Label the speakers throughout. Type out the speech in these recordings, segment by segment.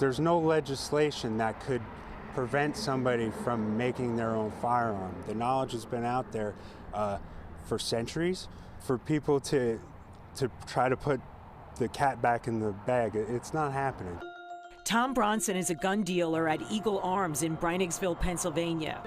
Speaker 1: There's no legislation that could prevent somebody from making their own firearm. The knowledge has been out there for centuries. For people to try to put the cat back in the bag, it's not happening.
Speaker 2: Tom Bronson is a gun dealer at Eagle Arms in Breiningsville, Pennsylvania.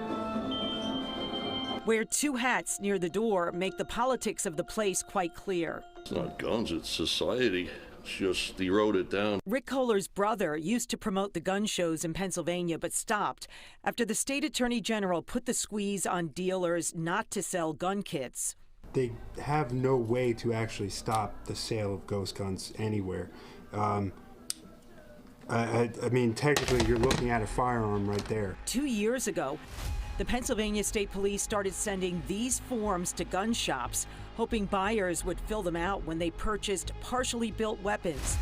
Speaker 2: Wear two hats near the door make the politics of the place quite clear.
Speaker 3: It's not guns, it's society. It's just eroded down.
Speaker 2: Rick Kohler's brother used to promote the gun shows in Pennsylvania, but stopped after the state attorney general put the squeeze on dealers not to sell gun kits.
Speaker 1: They have no way to actually stop the sale of ghost guns anywhere. I mean, technically, you're looking at a firearm right there.
Speaker 2: 2 years ago, the Pennsylvania State Police started sending these forms to gun shops, hoping buyers would fill them out when they purchased partially built weapons.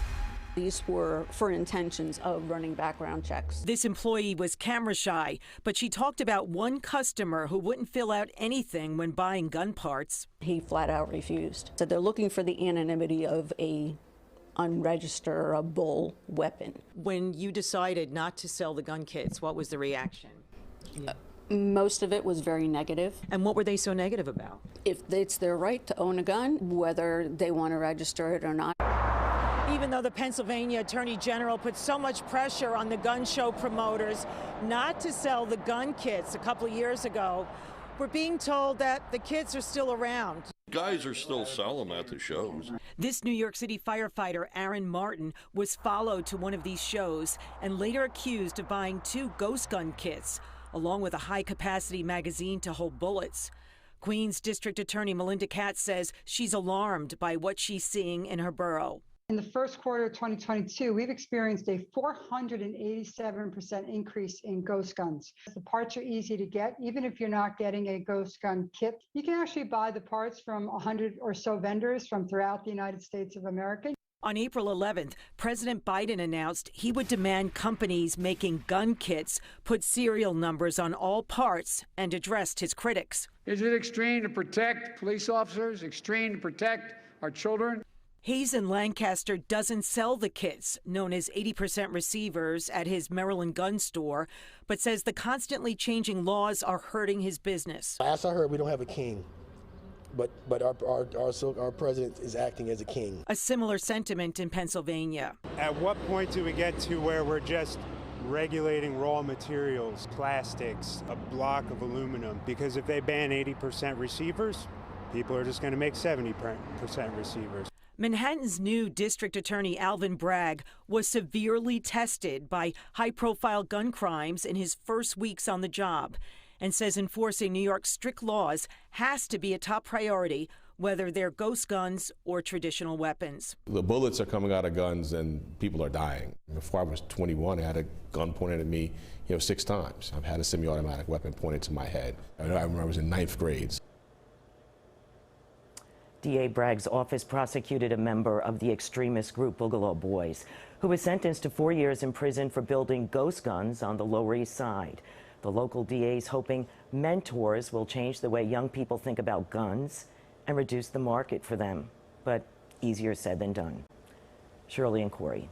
Speaker 4: These were for intentions of running background checks.
Speaker 2: This employee was camera shy, but she talked about one customer who wouldn't fill out anything when buying gun parts.
Speaker 4: He flat out refused. So they're looking for the anonymity of a unregisterable weapon.
Speaker 2: When you decided not to sell the gun kits, what was the reaction?
Speaker 4: Most of it was very negative.
Speaker 2: And what were they so negative about?
Speaker 4: If it's their right to own a gun, whether they want to register it or not.
Speaker 2: Even though the Pennsylvania Attorney General put so much pressure on the gun show promoters not to sell the gun kits a couple of years ago, we're being told that the kits are still around.
Speaker 3: Guys are still selling them at the shows.
Speaker 2: This New York City firefighter, Aaron Martin, was followed to one of these shows and later accused of buying 2 ghost gun kits, along with a high-capacity magazine to hold bullets. Queens District Attorney Melinda Katz says she's alarmed by what she's seeing in her borough.
Speaker 5: In the first quarter of 2022, we've experienced a 487% increase in ghost guns. The parts are easy to get. Even if you're not getting a ghost gun kit, you can actually buy the parts from 100 or so vendors from throughout the United States of America.
Speaker 2: On April 11th, President Biden announced he would demand companies making gun kits put serial numbers on all parts and addressed his critics.
Speaker 6: Is it extreme to protect police officers, extreme to protect our children?
Speaker 2: Hayes in Lancaster doesn't sell the kits, known as 80% receivers, at his Maryland gun store, but says the constantly changing laws are hurting his business.
Speaker 7: Last I heard, we don't have a king, but our president is acting as a king.
Speaker 2: A similar sentiment in Pennsylvania.
Speaker 1: At what point do we get to where we're just regulating raw materials, plastics, a block of aluminum? Because if they ban 80% receivers, people are just going to make 70% receivers.
Speaker 2: Manhattan's new district attorney, Alvin Bragg, was severely tested by high-profile gun crimes in his first weeks on the job and says enforcing New York's strict laws has to be a top priority, whether they're ghost guns or traditional weapons.
Speaker 8: The bullets are coming out of guns and people are dying. Before I was 21, I had a gun pointed at me 6 times. I've had a semi-automatic weapon pointed to my head. I remember I was in 9th grade.
Speaker 9: DA Bragg's office prosecuted a member of the extremist group Boogaloo Boys, who was sentenced to 4 years in prison for building ghost guns on the Lower East Side. The local DA is hoping mentors will change the way young people think about guns and reduce the market for them. But easier said than done. Shirley and Corey.